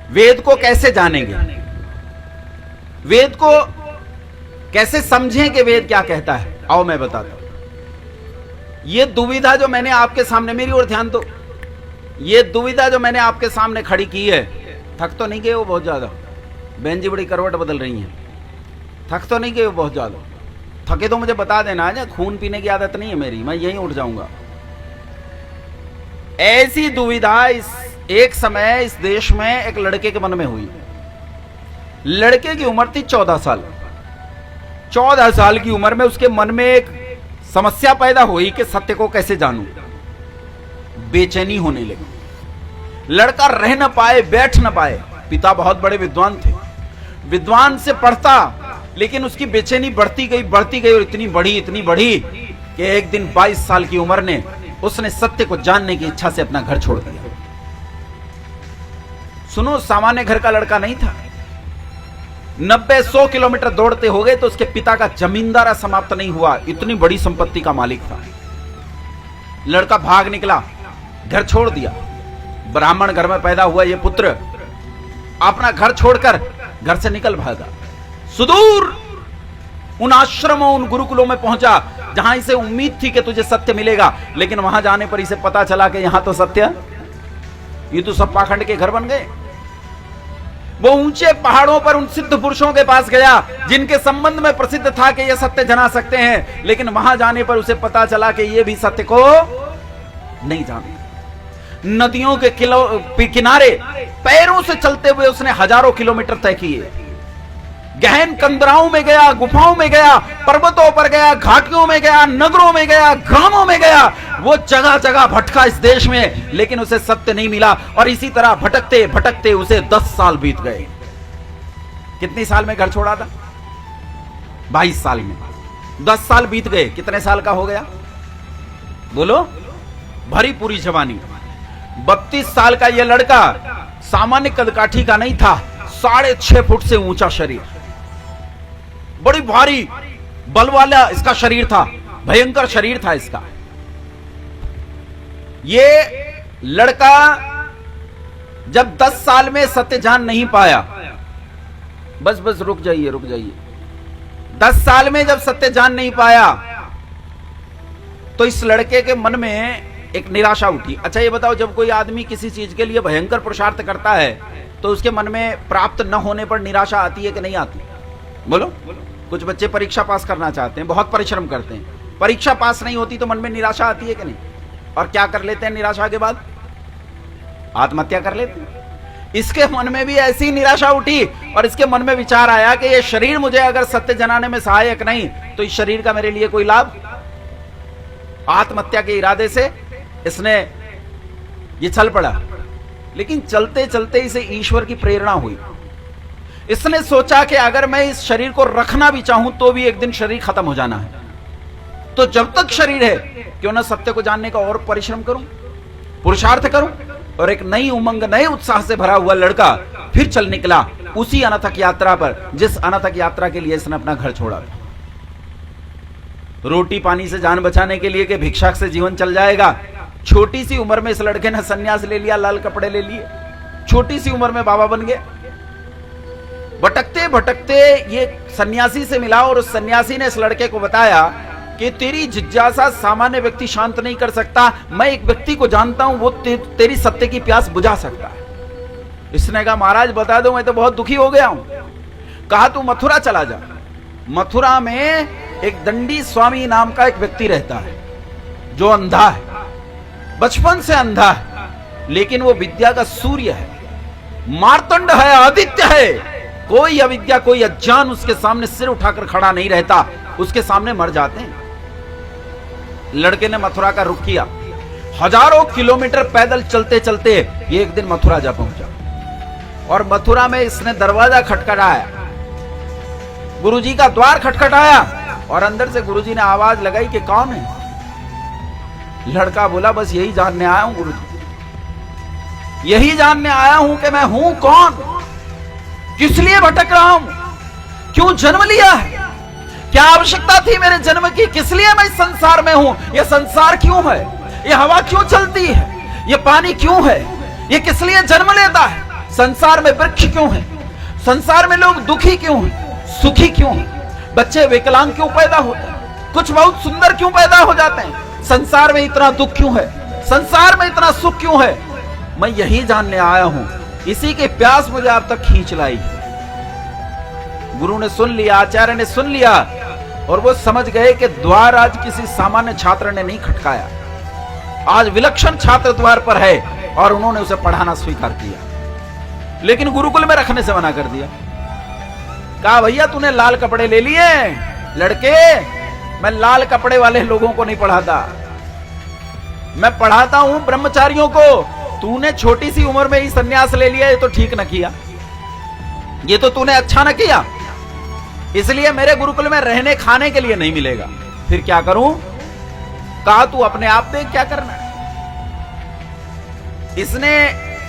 वेद को कैसे जानेंगे, वेद को कैसे समझें कि वेद क्या कहता है? आओ मैं बताता हूं। ये दुविधा जो मैंने आपके सामने, मेरी ओर ध्यान दो, ये दुविधा जो मैंने आपके सामने खड़ी की है, थक तो नहीं गए वो बहुत ज्यादा? बहन जी बड़ी करवट बदल रही हैं, थक तो नहीं गए वो बहुत ज्यादा? थके तो मुझे बता देना, आज खून पीने की आदत नहीं है मेरी, मैं यहीं उठ जाऊंगा। ऐसी दुविधा इस एक समय इस देश में एक लड़के के मन में हुई। लड़के की उम्र थी 14 साल। 14 साल की उम्र में उसके मन में एक समस्या पैदा हुई कि सत्य को कैसे जानूं। बेचैनी होने लगी, लड़का रह न पाए, बैठ न पाए। पिता बहुत बड़े विद्वान थे, विद्वान से पढ़ता, लेकिन उसकी बेचैनी बढ़ती गई और इतनी बढ़ी कि एक दिन 22 साल की उम्र ने उसने सत्य को जानने की इच्छा से अपना घर छोड़ दिया। सुनो, सामान्य घर का लड़का नहीं था। 90-100 किलोमीटर दौड़ते हो गए तो उसके पिता का जमींदारा समाप्त नहीं हुआ, इतनी बड़ी संपत्ति का मालिक था। लड़का भाग निकला, घर छोड़ दिया। ब्राह्मण घर में पैदा हुआ ये पुत्र अपना घर छोड़कर घर से निकल भागा, सुदूर उन आश्रमों, उन गुरुकुलों में पहुंचा जहां इसे उम्मीद थी कि तुझे सत्य मिलेगा। लेकिन वहां जाने पर इसे पता चला कि यहां तो सत्य, ये तो सब पाखंड के घर बन गए। वो ऊंचे पहाड़ों पर उन सिद्ध पुरुषों के पास गया जिनके संबंध में प्रसिद्ध था कि ये सत्य जना सकते हैं, लेकिन वहां जाने पर उसे पता चला कि ये भी सत्य को नहीं जानते। नदियों के किनारे पैरों से चलते हुए उसने हजारों किलोमीटर तय किए। गहन कंदराओं में गया, गुफाओं में गया, पर्वतों पर गया, घाटियों में गया, नगरों में गया, ग्रामों में गया। वो जगह जगह भटका इस देश में, लेकिन उसे सत्य नहीं मिला। और इसी तरह भटकते भटकते उसे 10 साल बीत गए। कितनी साल में घर छोड़ा था? 22 साल में। 10 साल बीत गए, कितने साल का हो गया बोलो? भरी पूरी जवानी। 32 साल का यह लड़का सामान्य कदकाठी का नहीं था, 6.5 फुट से ऊंचा शरीर, बड़ी भारी बल वाला इसका शरीर था, भयंकर शरीर था इसका। ये लड़का जब 10 साल में सत्य जान नहीं पाया, बस रुक जाइए 10 साल में जब सत्य जान नहीं पाया तो इस लड़के के मन में एक निराशा उठी। अच्छा ये बताओ, जब कोई आदमी किसी चीज के लिए भयंकर पुरुषार्थ करता है तो उसके मन में प्राप्त न होने पर निराशा आती है कि नहीं आती? बोलो। कुछ बच्चे परीक्षा पास करना चाहते हैं, बहुत परिश्रम करते हैं, परीक्षा पास नहीं होती तो मन में निराशा आती है कि नहीं? और क्या कर लेते हैं निराशा के बाद? आत्महत्या कर लेते हैं। इसके मन में भी ऐसी निराशा उठी और इसके मन में विचार आया कि ये शरीर मुझे अगर सत्य जनाने में सहायक नहीं तो इस शरीर का मेरे लिए कोई लाभ? आत्महत्या के इरादे से इसने ये चल पड़ा। लेकिन चलते चलते इसे ईश्वर की प्रेरणा हुई। इसने सोचा कि अगर मैं इस शरीर को रखना भी चाहूं तो भी एक दिन शरीर खत्म हो जाना है, तो जब तक शरीर है क्यों ना सत्य को जानने का और परिश्रम करूं, पुरुषार्थ करूं। और एक नई उमंग, नए उत्साह से भरा हुआ लड़का फिर चल निकला उसी अनथक यात्रा पर जिस अनथक यात्रा के लिए इसने अपना घर छोड़ा था। रोटी पानी से जान बचाने के लिए कि भिक्षा से जीवन चल जाएगा, छोटी सी उम्र में इस लड़के ने सन्यास ले लिया, लाल कपड़े ले लिए, छोटी सी उम्र में बाबा बन गए। भटकते भटकते ये सन्यासी से मिला और उस सन्यासी ने इस लड़के को बताया कि तेरी जिज्ञासा सामान्य व्यक्ति शांत नहीं कर सकता, मैं एक व्यक्ति को जानता हूं, वो तेरी सत्य की प्यास बुझा सकता है। इसने कहा महाराज बता दो, मैं तो बहुत दुखी हो गया हूं। कहा तू मथुरा चला जा। मथुरा में एक दंडी स्वामी नाम का एक व्यक्ति रहता है जो अंधा है, बचपन से अंधा है, लेकिन वो विद्या का सूर्य है, मार्तंड है, आदित्य है। कोई अविद्या, कोई अज्ञान उसके सामने सिर उठाकर खड़ा नहीं रहता, उसके सामने मर जाते हैं। लड़के ने मथुरा का रुख किया, हजारों किलोमीटर पैदल चलते चलते ये एक दिन मथुरा जा पहुंचा और मथुरा में इसने दरवाजा खटखटाया। गुरुजी का द्वार खटखटाया और अंदर से गुरुजी ने आवाज लगाई कि कौन है? लड़का बोला बस यही जानने आया हूं गुरुजी, यही जानने आया हूं कि मैं हूं कौन, किस लिए भटक रहा हूं, क्यों जन्म लिया है, क्या आवश्यकता थी मेरे जन्म की, किस लिए मैं इस संसार में हूं, यह संसार क्यों है, यह हवा क्यों चलती है, यह पानी क्यों है, यह किस लिए जन्म लेता है, संसार में वृक्ष क्यों है? संसार में लोग दुखी क्यों हैं? सुखी क्यों हैं? बच्चे विकलांग क्यों पैदा होते हैं? कुछ बहुत सुंदर क्यों पैदा हो जाते हैं? संसार में इतना दुख क्यों है? संसार में इतना सुख क्यों है? मैं यही जानने आया हूं। इसी के प्यास मुझे आप तक खींच लाई। गुरु ने सुन लिया, आचार्य ने सुन लिया, और वो समझ गए कि द्वार आज किसी सामान्य छात्र ने नहीं खटकाया। आज विलक्षण छात्र द्वार पर है, और उन्होंने उसे पढ़ाना स्वीकार किया। लेकिन गुरुकुल में रखने से मना कर दिया। कहा, भैया तूने लाल कपड़े ले लिए? लड़के, मैं लाल कपड़े वाले लोगों को नहीं पढ़ाता, मैं पढ़ाता हूं ब्रह्मचारियों को। तूने छोटी सी उम्र में ही सन्यास ले लिया, ये तो ठीक न किया, ये तो तूने अच्छा न किया। इसलिए मेरे गुरुकुल में रहने खाने के लिए नहीं मिलेगा। फिर क्या करूं? कहा, तू अपने आप देख क्या करना है। इसने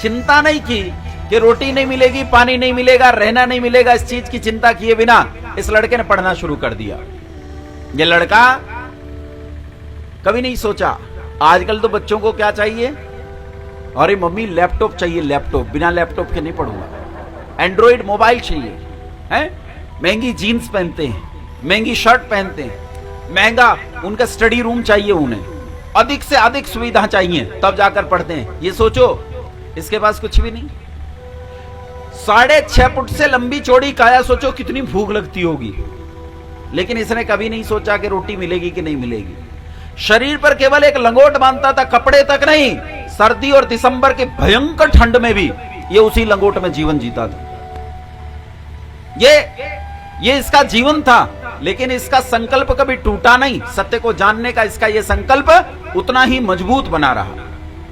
चिंता नहीं की कि रोटी नहीं मिलेगी, पानी नहीं मिलेगा, रहना नहीं मिलेगा। इस चीज की चिंता किए बिना इस लड़के ने पढ़ना शुरू कर दिया। ये लड़का कभी नहीं सोचा। आजकल तो बच्चों को क्या चाहिए? अरे मम्मी लैपटॉप चाहिए, लैपटॉप, बिना लैपटॉप के नहीं पढ़ूंगा। एंड्रॉइड मोबाइल चाहिए, हैं? महंगी जीन्स पहनते हैं, महंगी शर्ट पहनते हैं, महंगा उनका स्टडी रूम चाहिए, उन्हें अधिक से अधिक सुविधा चाहिए, तब जाकर पढ़ते हैं। ये सोचो, इसके पास कुछ भी नहीं। 6.5 फुट से लंबी चौड़ी काया, सोचो कितनी भूख लगती होगी। लेकिन इसने कभी नहीं सोचा कि रोटी मिलेगी कि नहीं मिलेगी। शरीर पर केवल एक लंगोट बांधता था, कपड़े तक नहीं। सर्दी और दिसंबर के भयंकर ठंड में भी ये उसी लंगोट में जीवन जीता था। ये इसका जीवन था, लेकिन इसका संकल्प कभी टूटा नहीं। सत्य को जानने का इसका ये संकल्प उतना ही मजबूत बना रहा,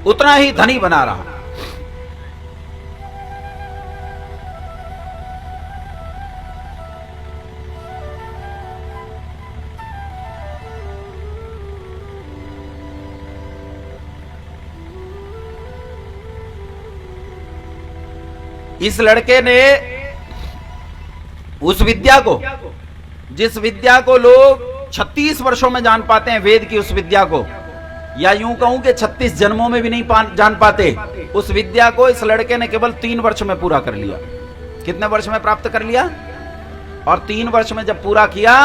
उतना ही धनी बना रहा। इस लड़के ने उस विद्या को, जिस विद्या को लोग 36 वर्षों में जान पाते हैं, वेद की उस विद्या को, या यूं कहूं कि 36 जन्मों में भी नहीं जान पाते, उस विद्या को इस लड़के ने केवल 3 वर्ष में पूरा कर लिया। कितने वर्ष में प्राप्त कर लिया? और 3 वर्ष में जब पूरा किया,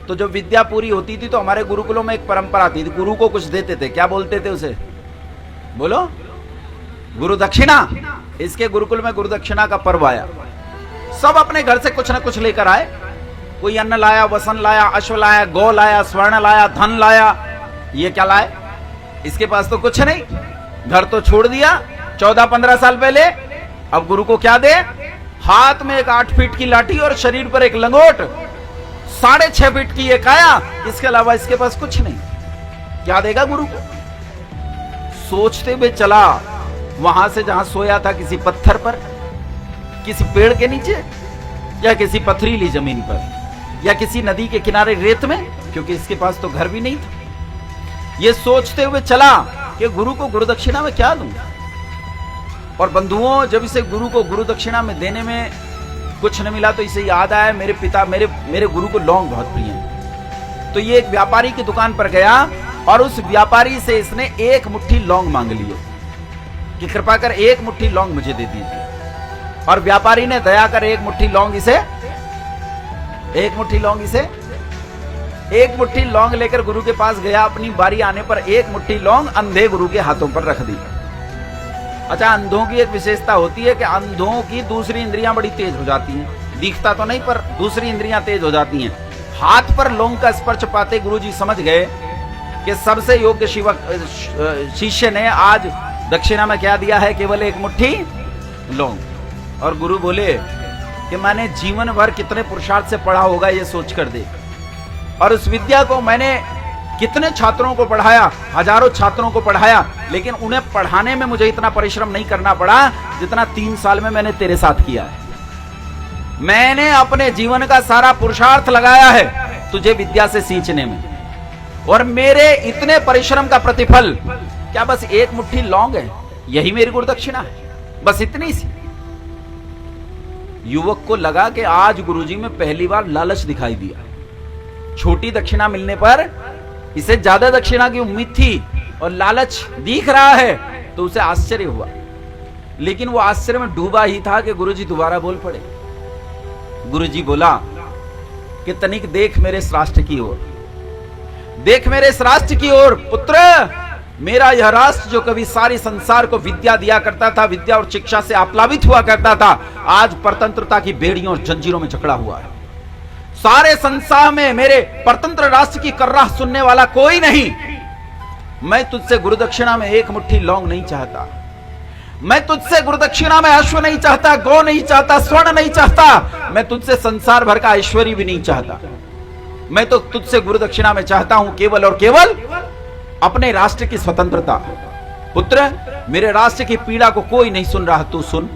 तो जब विद्या पूरी होती थी तो हमारे गुरुकुलों में एक परंपरा थी, गुरु को कुछ देते थे। क्या बोलते थे उसे? बोलो, गुरु दक्षिणा। इसके गुरुकुल में गुरु दक्षिणा का पर्व आया। सब अपने घर से कुछ ना कुछ लेकर आए। कोई अन्न लाया, वसन लाया, अश्व लाया, गौ लाया, स्वर्ण लाया, धन लाया। ये क्या लाए? इसके पास तो कुछ नहीं, घर तो छोड़ दिया 14-15 साल पहले। अब गुरु को क्या दे? हाथ में एक 8 फीट की लाठी और शरीर पर एक लंगोट, 6.5 फीट की एक काया। इसके अलावा इसके पास कुछ नहीं। क्या देगा गुरु को? सोचते हुए चला वहां से जहां सोया था, किसी पत्थर पर, किसी पेड़ के नीचे, या किसी पथरीली जमीन पर, या किसी नदी के किनारे रेत में, क्योंकि इसके पास तो घर भी नहीं था। ये सोचते हुए चला कि गुरु को गुरु दक्षिणा में क्या दूं। और बंधुओं, जब इसे गुरु को गुरु दक्षिणा में देने में कुछ न मिला तो इसे याद आया, मेरे पिता, मेरे गुरु को लौंग बहुत प्रिय है। तो ये एक व्यापारी की दुकान पर गया और उस व्यापारी से इसने 1 मुट्ठी लौंग मांग लिए कि कृपा कर 1 मुट्ठी लौंग मुझे दे दीजिए। और व्यापारी ने दया कर 1 मुट्ठी लौंग इसे 1 मुट्ठी लौंग लेकर गुरु के पास गया। अपनी बारी आने पर 1 मुट्ठी लौंग अंधे गुरु के हाथों पर रख दी। अच्छा, अंधों की एक विशेषता होती है कि अंधों की दूसरी इंद्रियां बड़ी तेज हो जाती हैं। दिखता तो नहीं, पर दूसरी इंद्रियां तेज हो जाती हैं। हाथ पर लौंग का स्पर्श पाते गुरुजी समझ गए कि सबसे योग्य शिष्य ने आज दक्षिणा में क्या दिया है? केवल 1 मुट्ठी लौंग। और गुरु बोले कि मैंने जीवन भर कितने पुरुषार्थ से पढ़ा होगा, ये सोच कर दे। और उस विद्या को मैंने कितने छात्रों को पढ़ाया, हजारों छात्रों को पढ़ाया, लेकिन उन्हें पढ़ाने में मुझे इतना परिश्रम नहीं करना पड़ा जितना 3 साल में मैंने तेरे साथ किया है। मैंने अपने जीवन का सारा पुरुषार्थ लगाया है तुझे विद्या से सींचने में, और मेरे इतने परिश्रम का प्रतिफल क्या बस 1 मुट्ठी लौंग है? यही मेरी गुरु दक्षिणा है, बस इतनी सी। युवक को लगा कि आज गुरुजी में पहली बार लालच दिखाई दिया। छोटी दक्षिणा मिलने पर इसे ज्यादा दक्षिणा की उम्मीद थी और लालच दिख रहा है, तो उसे आश्चर्य हुआ। लेकिन वो आश्चर्य में डूबा ही था कि गुरुजी दोबारा बोल पड़े। गुरुजी बोला कि तनिक देख मेरे इस राष्ट्र की ओर, देख मेरे इस राष्ट्र की ओर पुत्र। मेरा यह राष्ट्र जो कभी सारी संसार को विद्या दिया करता था, विद्या और शिक्षा से आप्लावित हुआ करता था, आज परतंत्रता की बेड़ियों और जंजीरों में जकड़ा हुआ है। सारे संसार में मेरे परतंत्र राष्ट्र की कर्राह सुनने वाला कोई नहीं। मैं तुझसे गुरुदक्षिणा में एक मुट्ठी लौंग नहीं चाहता, मैं तुझसे गुरुदक्षिणा में अश्व नहीं चाहता, गौ नहीं चाहता, स्वर्ण नहीं चाहता, मैं तुझसे संसार भर का ऐश्वर्य भी नहीं चाहता। मैं तो तुझसे गुरुदक्षिणा में चाहता हूं केवल और केवल अपने राष्ट्र की स्वतंत्रता। पुत्र, मेरे राष्ट्र की पीड़ा को कोई नहीं सुन रहा, तू सुन,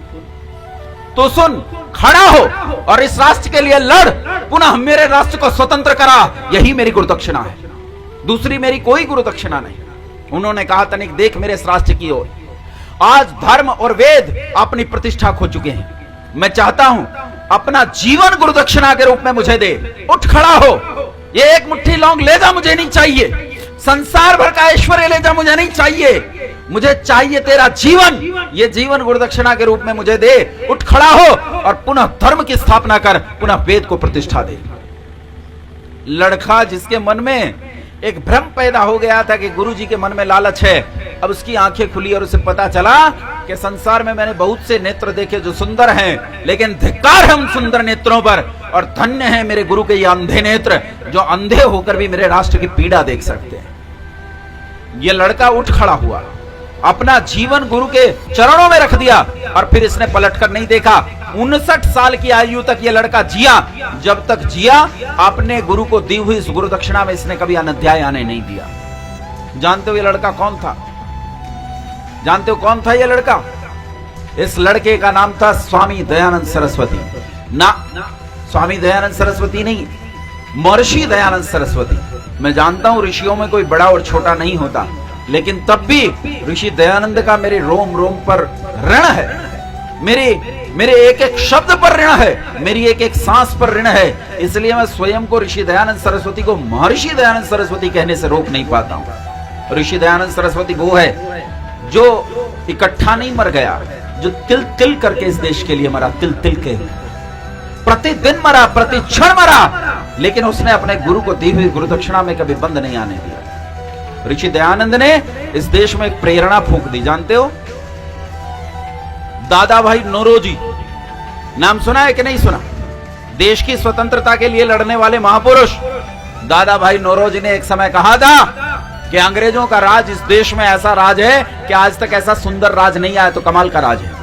तू सुन, खड़ा हो और इस राष्ट्र के लिए लड़, पुनः मेरे राष्ट्र को स्वतंत्र करा। यही मेरी गुरुदक्षिणा है, दूसरी मेरी कोई गुरुदक्षिणा नहीं। उन्होंने कहा तनिक देख मेरे इस राष्ट्र की ओर, आज धर्म और वेद अपनी प्रतिष्ठा खो चुके हैं। मैं चाहता हूं अपना जीवन गुरुदक्षिणा के रूप में मुझे दे। उठ खड़ा हो, ये एक मुट्ठी लौंग ले जा, मुझे नहीं चाहिए। संसार भर का ऐश्वर्य ले जा, मुझे नहीं चाहिए। मुझे चाहिए तेरा जीवन, ये जीवन गुरुदक्षिणा के रूप में मुझे दे। उठ खड़ा हो और पुनः धर्म की स्थापना कर, पुनः वेद को प्रतिष्ठा दे। लड़का जिसके मन में एक भ्रम पैदा हो गया था कि गुरुजी के मन में लालच है, अब उसकी आंखें खुली और उसे पता चला कि संसार में मैंने बहुत से नेत्र देखे जो सुंदर हैं, लेकिन धिक्कार है उन सुंदर नेत्रों पर, और धन्य है मेरे गुरु के ये अंधे नेत्र जो अंधे होकर भी मेरे राष्ट्र की पीड़ा देख सकते हैं। ये लड़का उठ खड़ा हुआ, अपना जीवन गुरु के चरणों में रख दिया और फिर इसने पलटकर नहीं देखा। 59 साल की आयु तक ये लड़का जिया। जब तक जिया, अपने गुरु को दी हुई इस गुरुदक्षिणा में इसने कभी अनध्याय आने नहीं दिया। जानते हो ये लड़का कौन था? जानते हो कौन था ये लड़का? इस लड़के का नाम था स्वामी दयानंद सरस्वती। ना, स्वामी दयानंद सरस्वती नहीं, महर्षि दयानंद सरस्वती। मैं जानता हूं ऋषियों में कोई बड़ा और छोटा नहीं होता, लेकिन तब भी ऋषि दयानंद का मेरे रोम रोम पर ऋण है, मेरे एक एक शब्द पर ऋण है, मेरी एक एक सांस पर ऋण है। इसलिए मैं स्वयं को ऋषि दयानंद सरस्वती को महर्षि दयानंद सरस्वती कहने से रोक नहीं पाता हूं। ऋषि दयानंद सरस्वती वो है जो इकट्ठा नहीं मर गया, जो तिल तिल करके इस देश के लिए मरा, तिल तिल के, प्रतिदिन मरा, प्रति क्षण मरा, लेकिन उसने अपने गुरु को दी हुई गुरुदक्षिणा में कभी बंद नहीं आने दिया। ऋषि दयानंद ने इस देश में एक प्रेरणा फूंक दी। जानते हो दादा भाई नौरोजी, नाम सुना है कि नहीं सुना? देश की स्वतंत्रता के लिए लड़ने वाले महापुरुष दादा भाई नौरोजी ने एक समय कहा था कि अंग्रेजों का राज इस देश में ऐसा राज है कि आज तक ऐसा सुंदर राज नहीं आया, तो कमाल का राज है।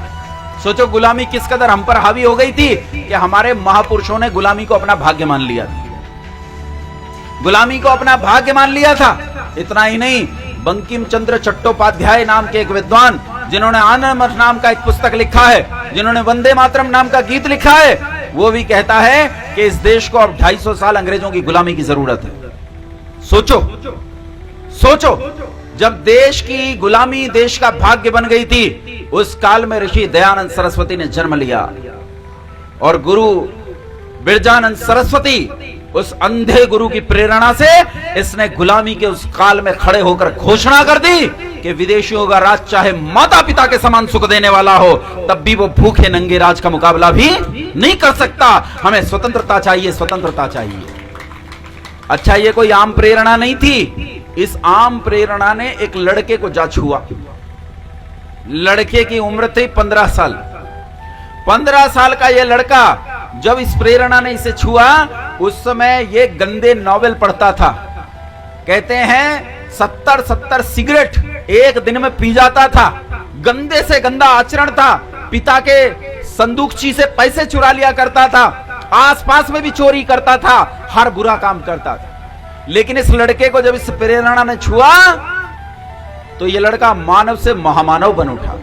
सोचो गुलामी किस कदर हम पर हावी हो गई थी कि हमारे महापुरुषों ने गुलामी को अपना भाग्य मान लिया था, गुलामी को अपना भाग्य मान लिया था। इतना ही नहीं, बंकिम चंद्र चट्टोपाध्याय नाम के एक विद्वान, जिन्होंने आनंद नाम का एक पुस्तक लिखा है, जिन्होंने वंदे मातरम नाम का गीत लिखा है, वो भी कहता है कि इस देश को अब 250 साल अंग्रेजों की गुलामी की जरूरत है। सोचो सोचो, जब देश की गुलामी देश का भाग्य बन गई थी, उस काल में ऋषि दयानंद सरस्वती ने जन्म लिया और गुरु बिरजानंद सरस्वती, उस अंधे गुरु की प्रेरणा से इसने गुलामी के उस काल में खड़े होकर घोषणा कर दी कि विदेशियों का राज चाहे माता पिता के समान सुख देने वाला हो, तब भी वो भूखे नंगे राज का मुकाबला भी नहीं कर सकता। हमें स्वतंत्रता चाहिए, स्वतंत्रता चाहिए। अच्छा, ये कोई आम प्रेरणा नहीं थी। इस आम प्रेरणा ने एक लड़के को जा छुआ। लड़के की उम्र थी 15 साल। 15 साल का यह लड़का जब इस प्रेरणा ने इसे छुआ, उस समय ये गंदे नॉवेल पढ़ता था। कहते हैं 70 सिगरेट एक दिन में पी जाता था, गंदे से गंदा आचरण था, पिता के संदूकची से पैसे चुरा लिया करता था, आसपास में भी चोरी करता था, हर बुरा काम करता था। लेकिन इस लड़के को जब इस प्रेरणा ने छुआ तो यह लड़का मानव से महामानव बन उठा।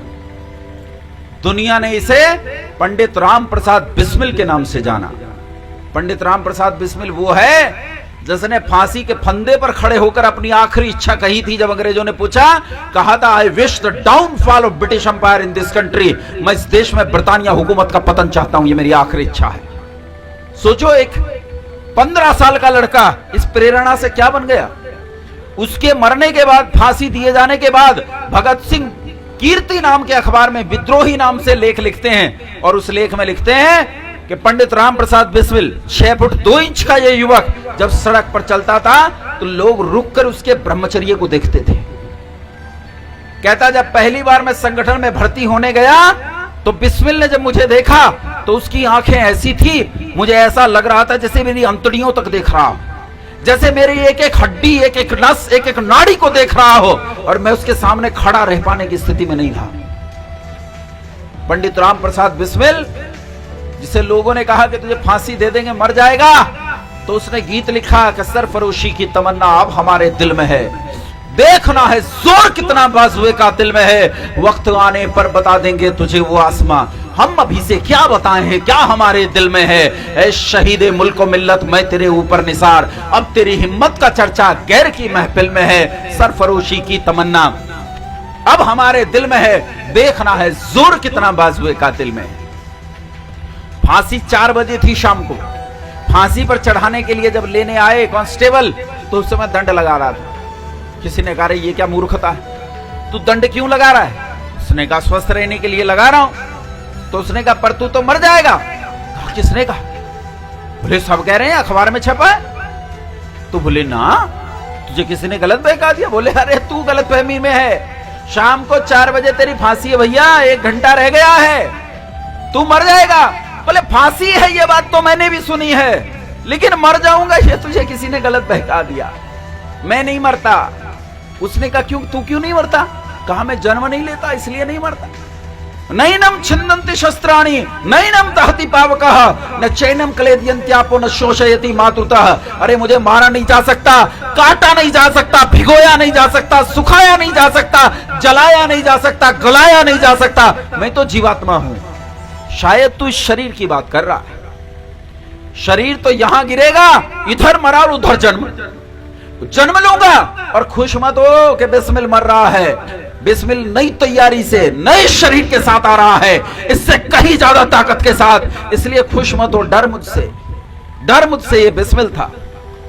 दुनिया ने इसे पंडित राम प्रसाद बिस्मिल के नाम से जाना। पंडित राम प्रसाद बिस्मिल वो है जिसने फांसी के फंदे पर खड़े होकर अपनी आखिरी इच्छा कही थी। जब अंग्रेजों ने पूछा, कहा था I wish the downfall of British empire in this country. मैं इस देश में ब्रिटानिया हुकूमत का पतन चाहता हूं, ये मेरी आखिरी इच्छा है। सोचो, एक 15 साल का लड़का इस प्रेरणा से क्या बन गया। उसके मरने के बाद, फांसी दिए जाने के बाद, भगत सिंह कीर्ति नाम के अखबार में विद्रोही नाम से लेख लिखते हैं और उस लेख में लिखते हैं कि पंडित राम प्रसाद बिस्मिल 6 फुट 2 इंच का ये युवक जब सड़क पर चलता था तो लोग रुककर उसके ब्रह्मचर्य को देखते थे। कहता जब पहली बार मैं संगठन में भर्ती होने गया तो बिस्मिल ने जब मुझे देखा तो उसकी आंखें ऐसी थी, मुझे ऐसा लग रहा था जैसे मेरी अंतड़ियों तक देख रहा हो, जैसे मेरी एक एक हड्डी, एक एक नस, एक एक नाड़ी को देख रहा हो, और मैं उसके सामने खड़ा रह पाने की स्थिति में नहीं था। पंडित राम प्रसाद बिस्मिल, जिसे लोगों ने कहा कि तुझे फांसी दे देंगे, मर जाएगा, तो उसने गीत लिखा कि सरफरोशी की तमन्ना अब हमारे दिल में है, देखना है जोर कितना बाजुए का दिल में है, वक्त आने पर बता देंगे तुझे वो आसमां, हम अभी से क्या बताएं हैं क्या हमारे दिल में है। ऐ शहीदे मुल्क मिल्लत मैं तेरे ऊपर निसार, अब तेरी हिम्मत का चर्चा गैर की महफिल में है, सरफरोशी की तमन्ना अब हमारे दिल में है, देखना है जोर कितना बाजुए का दिल में है। फांसी 4 बजे थी शाम को। फांसी पर चढ़ाने के लिए जब लेने आए कांस्टेबल तो उस समय दंड लगा रहा था। किसी ने कहा ये क्या मूर्खता है, तू दंड क्यों लगा रहा है? उसने कहा स्वस्थ रहने के लिए लगा रहा हूं। तो उसने कहा पर तू तो मर जाएगा। किसने कहा? बोले सब कह रहे हैं, अखबार में छपा है। तो बोले ना, तुझे किसी ने गलत बहका दिया। बोले अरे तू गलत फहमी में है, शाम को 4 बजे तेरी फांसी है भैया, 1 घंटा रह गया है, तू मर जाएगा। बोले फांसी है ये बात तो मैंने भी सुनी है, लेकिन मर जाऊंगा ये तुझे किसी ने गलत बहका दिया, मैं नहीं मरता। उसने कहा क्यों, तू क्यों नहीं मरता? कहा मैं जन्म नहीं लेता इसलिए नहीं मरता। नैनम छिन्दन्ति शस्त्राणि नैनम दहति पावकः न चैनम क्लेदयन्त्यापो न शोषयति मातृतः। अरे मुझे मारा नहीं जा सकता, काटा नहीं जा सकता, भिगोया नहीं जा सकता, सुखाया नहीं जा सकता, जलाया नहीं जा सकता, गलाया नहीं जा सकता, मैं तो जीवात्मा हूं। शायद तू इस शरीर की बात कर रहा है, शरीर तो यहां गिरेगा, इधर मरा और उधर जन्म लूंगा, और खुश मत हो कि बिस्मिल मर रहा है। बिस्मिल नई तैयारी से नए शरीर के साथ आ रहा है, इससे कहीं ज्यादा ताकत के साथ, इसलिए खुश मत हो, डर मुझसे ये बिस्मिल था।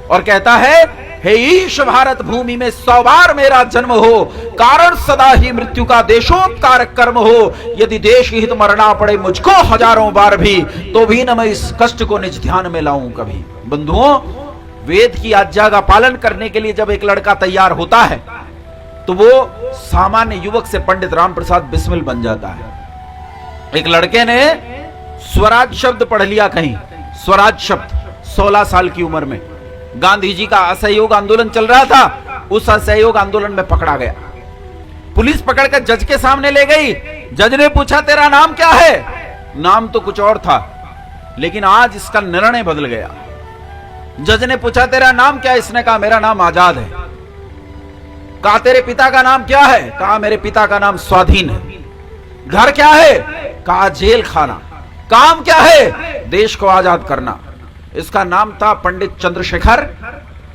और कहता है हे ईश भारत भूमि में 100 बार मेरा जन्म हो, कारण सदा ही मृत्यु का देशोपकारक कर्म हो, यदि देश हित मरना पड़े मुझको 1000 बार भी, तो भी न मैं इस कष्ट को निज ध्यान में लाऊं कभी। बंधुओं, वेद की आज्ञा का पालन करने के लिए जब एक लड़का तैयार होता है तो वो सामान्य युवक से पंडित राम प्रसाद बिस्मिल बन जाता है। एक लड़के ने स्वराज शब्द पढ़ लिया कहीं, स्वराज शब्द 16 साल की उम्र में। गांधी जी का असहयोग आंदोलन चल रहा था, उस असहयोग आंदोलन में पकड़ा गया। पुलिस पकड़कर जज के सामने ले गई। जज ने पूछा तेरा नाम क्या है? नाम तो कुछ और था, लेकिन आज इसका निर्णय बदल गया। जज ने पूछा तेरा नाम क्या है? इसने कहा मेरा नाम आजाद है। कहा तेरे पिता का नाम क्या है? कहा मेरे पिता का नाम स्वाधीन है। घर क्या है? कहा जेल खाना। काम क्या है? देश को आजाद करना। इसका नाम था पंडित चंद्रशेखर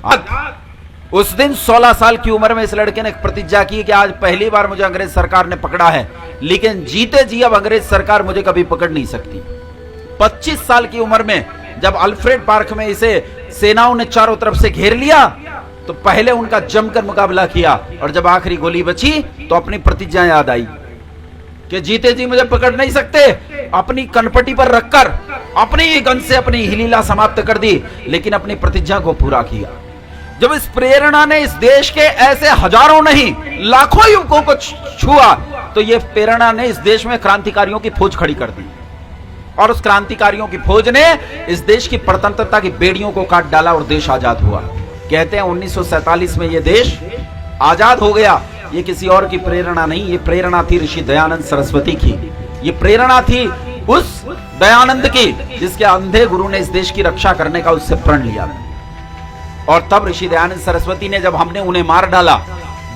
आजाद। उस दिन 16 साल की उम्र में इस लड़के ने एक प्रतिज्ञा की कि आज पहली बार मुझे अंग्रेज सरकार ने पकड़ा है, लेकिन जीते जी अब अंग्रेज सरकार मुझे कभी पकड़ नहीं सकती। 25 साल की उम्र में जब अल्फ्रेड पार्क में इसे सेनाओं ने चारों तरफ से घेर लिया तो पहले उनका जमकर मुकाबला किया, और जब आखिरी गोली बची तो अपनी प्रतिज्ञा याद आई कि जीते जी मुझे पकड़ नहीं सकते। अपनी कनपटी पर रखकर अपनी गन से अपनी हिलीला समाप्त कर दी, लेकिन अपनी प्रतिज्ञा को पूरा किया। जब इस प्रेरणा ने इस देश के ऐसे हजारों नहीं लाखों युवकों को छुआ, तो यह प्रेरणा ने इस देश में क्रांतिकारियों की फौज खड़ी कर दी, और उस क्रांतिकारियों की फौज ने इस देश की प्रतंत्रता की बेड़ियों को काट डाला और देश आजाद हुआ। कहते हैं 1947 में यह देश आजाद हो गया। ये किसी और की प्रेरणा नहीं, ये प्रेरणा थी ऋषि दयानंद सरस्वती की। ये प्रेरणा थी उस दयानंद की जिसके अंधे गुरु ने इस देश की रक्षा करने का उससे प्रण लिया था। और तब ऋषि दयानंद सरस्वती ने, जब हमने उन्हें मार डाला,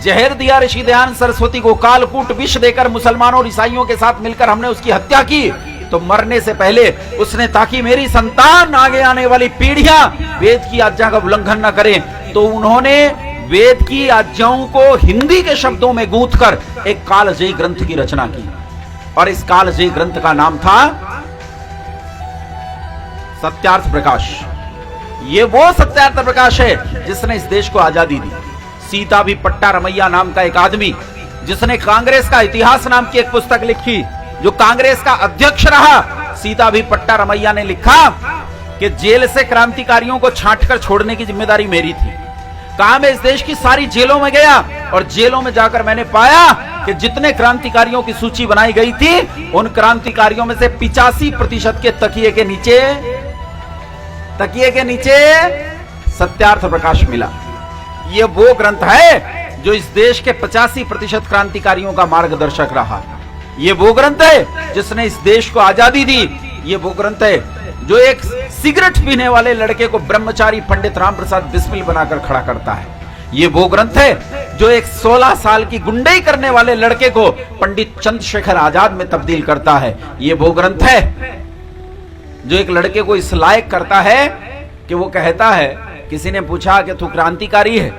जहर दिया ऋषि दयानंद सरस्वती को, कालकूट विष देकर मुसलमानों और ईसाइयों के साथ मिलकर हमने उसकी हत्या की, तो मरने से पहले उसने, ताकि मेरी संतान आगे आने वाली पीढ़ियां वेद की आज्ञा का उल्लंघन न करें, तो उन्होंने वेद की आज्ञाओं को हिंदी के शब्दों में गूंथकर एक कालजयी ग्रंथ की रचना की, और इस कालजयी ग्रंथ का नाम था सत्यार्थ प्रकाश। ये वो सत्यार्थ प्रकाश है जिसने इस देश को आजादी दी। सीता भी पट्टा रमैया नाम का एक आदमी जिसने कांग्रेस का इतिहास नाम की एक पुस्तक लिखी, जो कांग्रेस का अध्यक्ष रहा, सीता भी पट्टा रमैया ने लिखा कि जेल से क्रांतिकारियों को छांटकर छोड़ने की जिम्मेदारी मेरी थी। कहा मैं इस देश की सारी जेलों में गया और जेलों में जाकर मैंने पाया कि जितने क्रांतिकारियों की सूची बनाई गई थी, उन क्रांतिकारियों में से 85% के तकिए के नीचे सत्यार्थ प्रकाश मिला। यह वो ग्रंथ है जो इस देश के 85% क्रांतिकारियों का मार्गदर्शक रहा। यह वो ग्रंथ है जिसने इस देश को आजादी दी। यह वो ग्रंथ है जो एक सिगरेट पीने वाले लड़के को ब्रह्मचारी पंडित राम प्रसाद बिस्मिल बनाकर खड़ा करता है। यह वो ग्रंथ है जो एक 16 साल की गुंडई करने वाले लड़के को पंडित चंद्रशेखर आजाद में तब्दील करता है। यह वो ग्रंथ है जो एक लड़के को इस लायक करता है कि वो कहता है, किसी ने पूछा कि तू क्रांतिकारी है,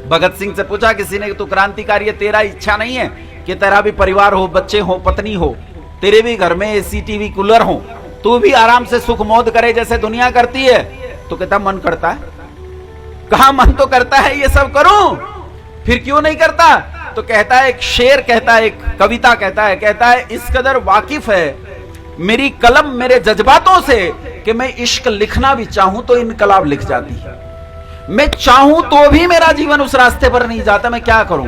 भगत सिंह से पूछा किसी ने कि तू क्रांतिकारी है, तेरा इच्छा नहीं है कि तेरा भी परिवार हो, बच्चे हो, पत्नी हो, तेरे भी घर में एसी टीवी कूलर हो, तू भी आराम से सुख मौज करे जैसे दुनिया करती है? तो कहता मन करता है। कहा मन तो करता है ये सब करूं, फिर क्यों नहीं करता? तो कहता है, एक शेर कहता है, एक कविता कहता है इस कदर वाकिफ है मेरी कलम मेरे जज्बातों से कि मैं इश्क लिखना भी चाहूं तो इनकलाब लिख जाती है। मैं चाहूं तो भी मेरा जीवन उस रास्ते पर नहीं जाता, मैं क्या करूं?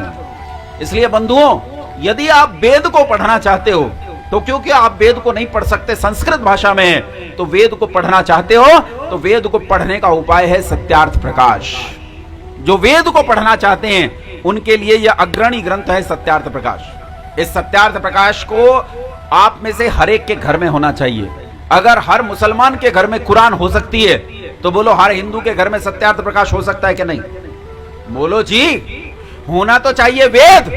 इसलिए बंधुओं, यदि आप वेद को पढ़ना चाहते हो, तो क्योंकि आप वेद को नहीं पढ़ सकते, संस्कृत भाषा में है, तो वेद को पढ़ना चाहते हो तो वेद को पढ़ने का उपाय है सत्यार्थ प्रकाश। जो वेद को पढ़ना चाहते हैं उनके लिए यह अग्रणी ग्रंथ है सत्यार्थ प्रकाश। इस सत्यार्थ प्रकाश को आप में से हर एक के घर में होना चाहिए। अगर हर मुसलमान के घर में कुरान हो सकती है तो बोलो हर हिंदू के घर में सत्यार्थ प्रकाश हो सकता है कि नहीं? बोलो जी, होना तो चाहिए वेद,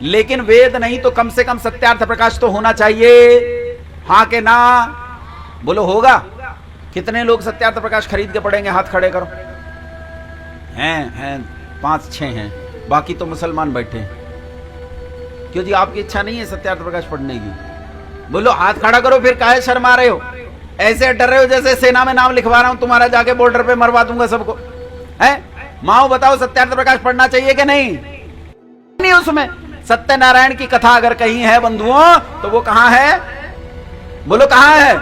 लेकिन वेद नहीं तो कम से कम सत्यार्थ प्रकाश तो होना चाहिए। हां के ना? बोलो होगा? कितने लोग सत्यार्थ प्रकाश खरीद के पढ़ेंगे? हाथ खड़े करो। हैं 5-6 हैं, बाकी तो मुसलमान बैठे हैं। क्यों जी, आपकी इच्छा नहीं है सत्यार्थ प्रकाश पढ़ने की? बोलो हाथ खड़ा करो। फिर काहे शर्मा रहे हो? ऐसे डर रहे हो जैसे सेना में नाम लिखवा रहा हूं तुम्हारा, जाके बॉर्डर पे मरवा दूंगा सबको। है माओ, बताओ सत्यार्थ प्रकाश पढ़ना चाहिए कि नहीं? नहीं, उसमें सत्यनारायण की कथा अगर कहीं है बंधुओं तो वो कहां है? बोलो कहां है?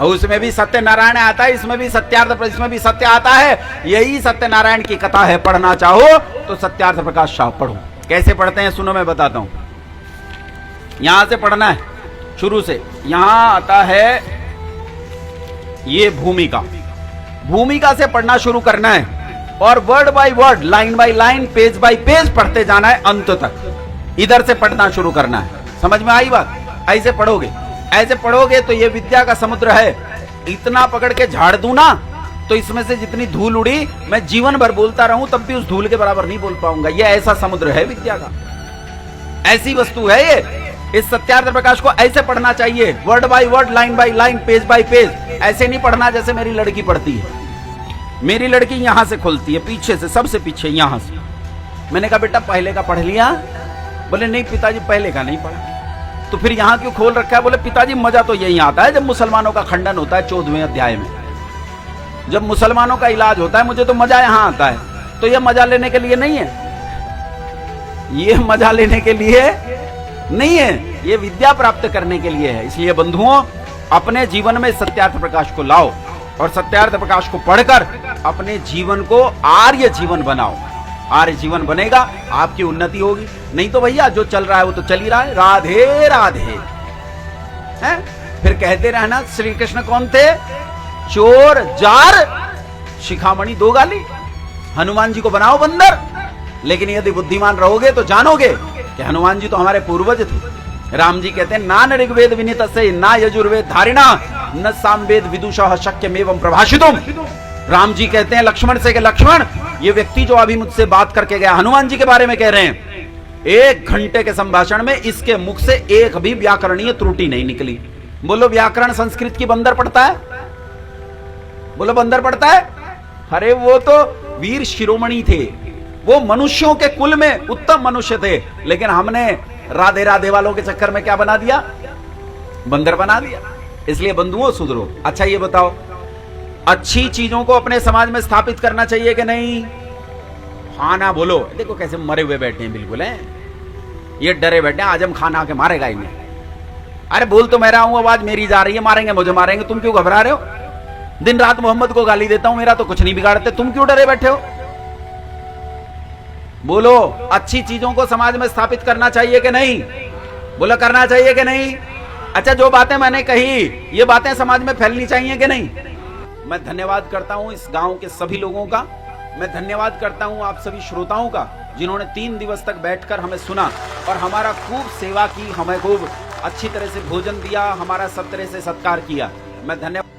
उसमें भी सत्यनारायण आता है, इसमें भी सत्यार्थ, इसमें भी सत्य आता है। यही सत्यनारायण की कथा है। पढ़ना चाहो तो सत्यार्थ प्रकाश शाह पढ़ो। कैसे पढ़ते हैं सुनो, मैं बताता हूं। यहां से पढ़ना है शुरू से। यहां आता है ये भूमिका, भूमिका से पढ़ना शुरू करना है और word by word, line by line, page bye page पढ़ते जाना है अंत तक। इधर से पढ़ना शुरू करना है। समझ में आई बात? ऐसे पढ़ोगे, ऐसे पढ़ोगे तो ये विद्या का समुद्र है। इतना पकड़ के झाड़ दूं ना तो इसमें से जितनी धूल उड़ी, मैं जीवन भर बोलता रहूं तब भी उस धूल के बराबर नहीं बोल पाऊंगा। ये ऐसा समुद्र है विद्या का, ऐसी वस्तु है ये। इस सत्यार्थ प्रकाश को ऐसे पढ़ना चाहिए, word by word, line by line, page bye page. ऐसे नहीं पढ़ना जैसे मेरी लड़की पढ़ती है। मेरी लड़की यहां से खुलती है, पीछे से, सबसे पीछे यहां से। मैंने कहा बेटा पहले का पढ़ लिया? बोले नहीं पिताजी पहले का नहीं पढ़ा। तो फिर यहां क्यों खोल रखा है? बोले पिताजी मजा तो यही आता है जब मुसलमानों का खंडन होता है 14वें अध्याय में, जब मुसलमानों का इलाज होता है, मुझे तो मजा यहां आता है। तो यह मजा लेने के लिए नहीं है, ये मजा लेने के लिए नहीं है, ये विद्या प्राप्त करने के लिए है। इसलिए बंधुओं, अपने जीवन में सत्यार्थ प्रकाश को लाओ और सत्यार्थ प्रकाश को पढ़कर अपने जीवन को आर्य जीवन बनाओ। आर्य जीवन बनेगा, आपकी उन्नति होगी। नहीं तो भैया जो चल रहा है वो तो चल ही रहा है। राधे राधे। हैं? फिर कहते रहना श्री कृष्ण कौन थे? चोर, जार, शिखामणि, दो गाली। हनुमान जी को बनाओ बंदर, लेकिन यदि बुद्धिमान रहोगे तो जानोगे कि हनुमान जी तो हमारे पूर्वज थे। राम जी कहते हैं ना ऋग्वेद विनीत से, ना यजुर्वेद धारिणा, न सामवेद विदुषः शक्यमेवं प्रभाषितुम। राम जी कहते हैं लक्ष्मण से कि लक्ष्मण, ये व्यक्ति जो अभी मुझसे बात करके गया, हनुमान जी के बारे में कह रहे हैं, 1 घंटे के संभाषण में इसके मुख से एक भी व्याकरणीय त्रुटि नहीं निकली। बोलो व्याकरण संस्कृत की बंदर पढ़ता है? बोलो बंदर पढ़ता है? अरे वो तो वीर शिरोमणि थे, वो मनुष्यों के कुल में उत्तम मनुष्य थे, लेकिन हमने राधे राधे वालों के चक्कर में क्या बना दिया? बंदर बना दिया। इसलिए बंधुओं सुधरो। अच्छा ये बताओ, अच्छी चीजों को अपने समाज में स्थापित करना चाहिए कि नहीं? हाँ ना बोलो। देखो कैसे मरे हुए बैठे हैं बिल्कुल हैं। ये डरे बैठे आजम खान आके मारेगा इन्हें। अरे बोल तो मैं रहा हूं, आवाज मेरी जा रही है, मारेंगे मुझे मारेंगे, तुम क्यों घबरा रहे हो? दिन रात मोहम्मद को गाली देता हूं, मेरा तो कुछ नहीं बिगाड़ते, तुम क्यों डरे बैठे हो? बोलो, अच्छी चीजों को समाज में स्थापित करना चाहिए कि नहीं? बोलो, करना चाहिए कि नहीं? अच्छा, जो बातें मैंने कही ये बातें समाज में फैलनी चाहिए कि नहीं? मैं धन्यवाद करता हूं इस गांव के सभी लोगों का, मैं धन्यवाद करता हूं आप सभी श्रोताओं का जिन्होंने 3 दिवस तक बैठकर हमें सुना और हमारा खूब सेवा की, हमें खूब अच्छी तरह से भोजन दिया, हमारा सब तरह से सत्कार किया। मैं धन्यवाद